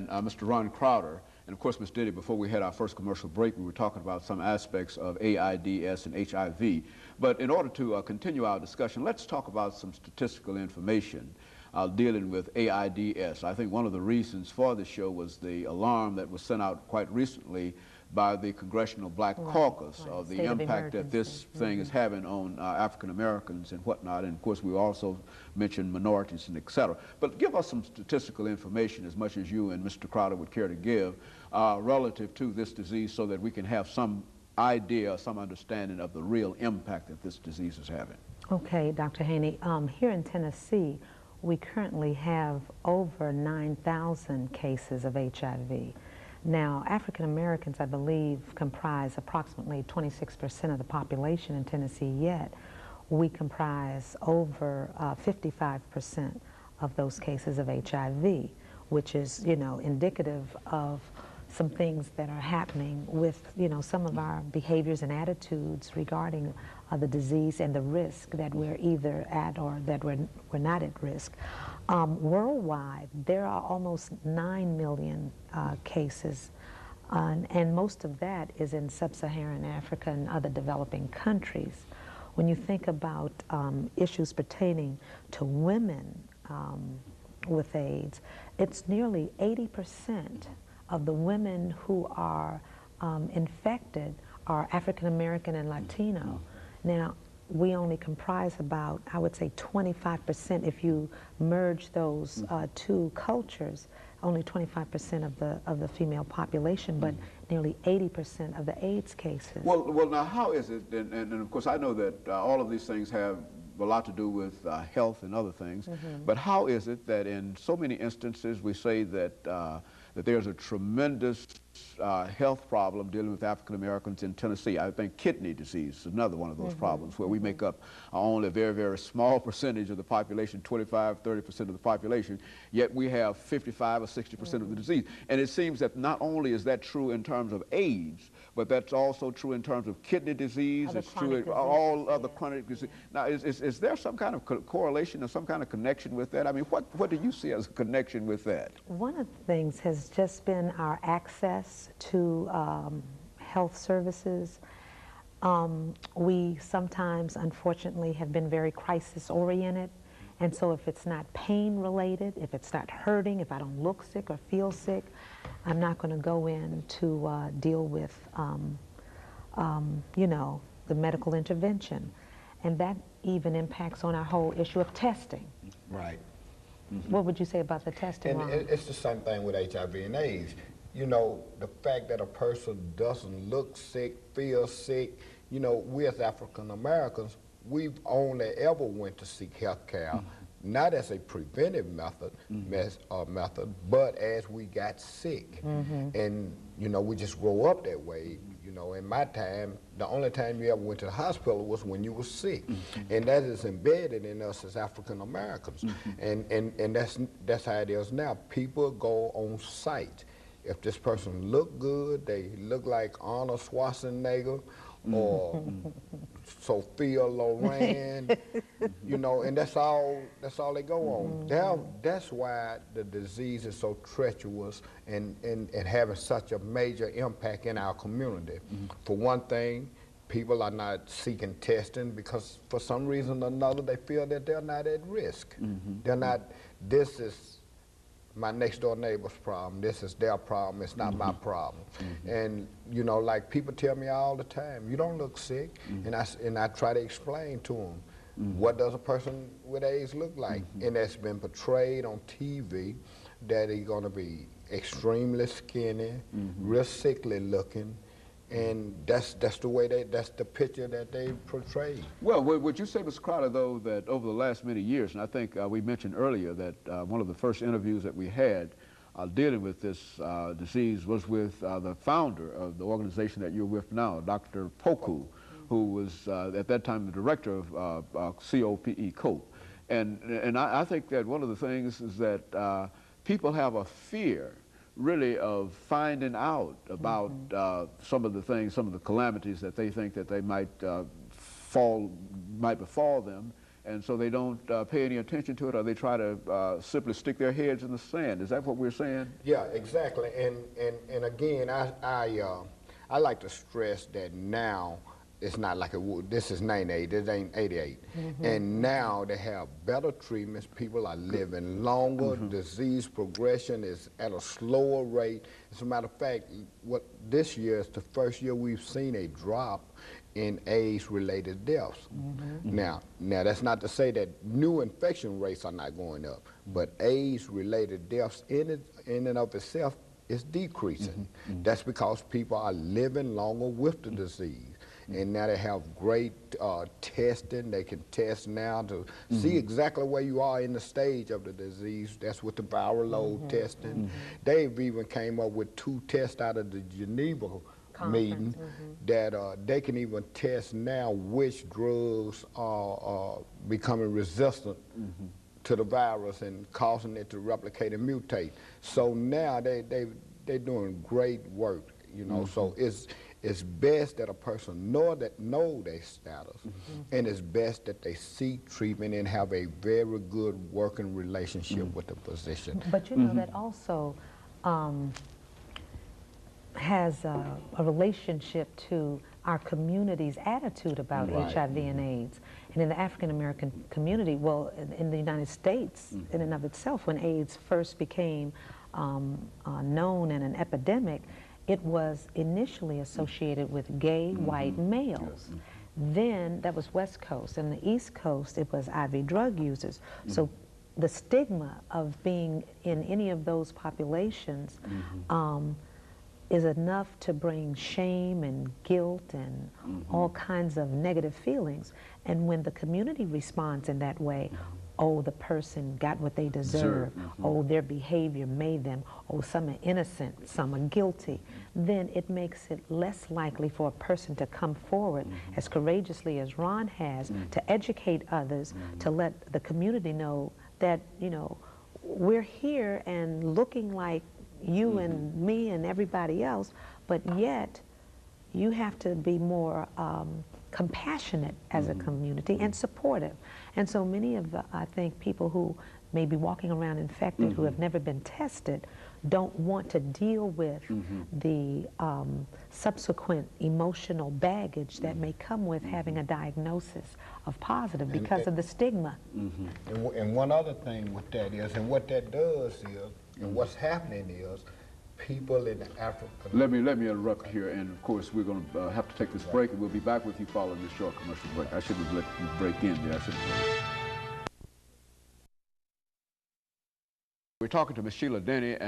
and Mr. Ron Crowder. And of course, Ms. Diddy, before we had our first commercial break, we were talking about some aspects of AIDS and HIV. But in order to continue our discussion, let's talk about some statistical information dealing with AIDS. I think one of the reasons for the show was the alarm that was sent out quite recently by the Congressional Black Caucus of the impact that this thing is having on African Americans and whatnot. And of course, we also mentioned minorities and et cetera. But give us some statistical information, as much as you and Mr. Crowder would care to give, relative to this disease, so that we can have some idea, some understanding of the real impact that this disease is having. Okay, Dr. Haney, here in Tennessee, we currently have over 9,000 cases of HIV. Now, African Americans, I believe, comprise approximately 26% of the population in Tennessee, yet we comprise over 55% of those cases of HIV, which is, you know, indicative of some things that are happening with, you know, some of our behaviors and attitudes regarding the disease and the risk that we're either at or that we're not at risk. Worldwide, there are almost 9 million cases, and most of that is in sub-Saharan Africa and other developing countries. When you think about issues pertaining to women with AIDS, it's nearly 80% of the women who are infected are African American and Latino. Now, we only comprise about, I would say, 25%. If you merge those two cultures, only 25% of the female population, but nearly 80% of the AIDS cases. Well, now, how is it, and of course, I know that all of these things have a lot to do with health and other things, but how is it that in so many instances we say that that there's a tremendous health problem dealing with African Americans in Tennessee? I think kidney disease is another one of those problems, where we make up only a very, very small percentage of the population, 25, 30% of the population, yet we have 55 or 60% of the disease. And it seems that not only is that true in terms of AIDS, but that's also true in terms of kidney disease, it's true in all other chronic disease. Now, is there some kind of correlation or some kind of connection with that? I mean, what do you see as a connection with that? One of the things has just been our access to health services. We sometimes, unfortunately, have been very crisis-oriented, and so if it's not pain-related, if it's not hurting, if I don't look sick or feel sick, I'm not going to go in to deal with, you know, the medical intervention. And that even impacts on our whole issue of testing. Right. What would you say about the testing? And it's the same thing with HIV and AIDS. You know, the fact that a person doesn't look sick, feel sick, you know, we as African Americans, we've only ever went to seek health care, not as a preventive method, but as we got sick. And, you know, we just grow up that way. You know, in my time, the only time you ever went to the hospital was when you were sick. And that is embedded in us as African Americans. And that's how it is now. People go on sight. If this person look good, they look like Arnold Schwarzenegger or Sophia Loren, you know, and that's all they go on. That's why the disease is so treacherous and having such a major impact in our community. For one thing, people are not seeking testing because for some reason or another they feel that they're not at risk. They're not, this is my next door neighbor's problem, this is their problem, it's not my problem. And you know, like people tell me all the time, you don't look sick, and I try to explain to them, what does a person with AIDS look like? And that's been portrayed on TV, that he's gonna be extremely skinny, real sickly looking, and that's the way that's the picture that they portray. Well, would you say, Mr. Crowder, though, that over the last many years, and I think we mentioned earlier that one of the first interviews that we had dealing with this disease was with the founder of the organization that you're with now, Dr. Poku, who was at that time the director of COPE. And I think that one of the things is that people have a fear really of finding out about some of the things, some of the calamities that they think that they might befall them, and so they don't pay any attention to it, or they try to simply stick their heads in the sand. Is that what we're saying? Yeah, exactly. And again, I like to stress that now it's not like it would. This is 98. This ain't 88. And now they have better treatments. People are living longer. Disease progression is at a slower rate. As a matter of fact, this year is the first year we've seen a drop in AIDS-related deaths. Now that's not to say that new infection rates are not going up, but AIDS-related deaths in and of itself is decreasing. That's because people are living longer with the disease. And now they have great testing. They can test now to see exactly where you are in the stage of the disease. That's with the viral load testing. They've even came up with 2 tests out of the Geneva meeting that they can even test now which drugs are becoming resistant to the virus and causing it to replicate and mutate. So now they're doing great work, you know. So it's best that a person know their status, and it's best that they seek treatment and have a very good working relationship with the physician. But you know, that also has a relationship to our community's attitude about HIV and AIDS. And in the African American community, well, in the United States, in and of itself, when AIDS first became known and an epidemic, it was initially associated with gay white males. Then that was West Coast. And the East Coast, it was IV drug users. So the stigma of being in any of those populations is enough to bring shame and guilt and all kinds of negative feelings. And when the community responds in that way, oh, the person got what they deserve, oh, their behavior made them, oh, some are innocent, some are guilty, then it makes it less likely for a person to come forward as courageously as Ron has to educate others, to let the community know that, you know, we're here and looking like you and me and everybody else, but yet you have to be more compassionate as a community and supportive. And so many of the, I think, people who may be walking around infected who have never been tested don't want to deal with the subsequent emotional baggage that may come with having a diagnosis of positive because of the stigma. And one other thing with that is, and what that does is, and what's happening is, people in Africa. Let me interrupt here, and of course we're going to have to take this break, and we'll be back with you following this short commercial break. I should have let you break in there. We're talking to Ms. SDennie.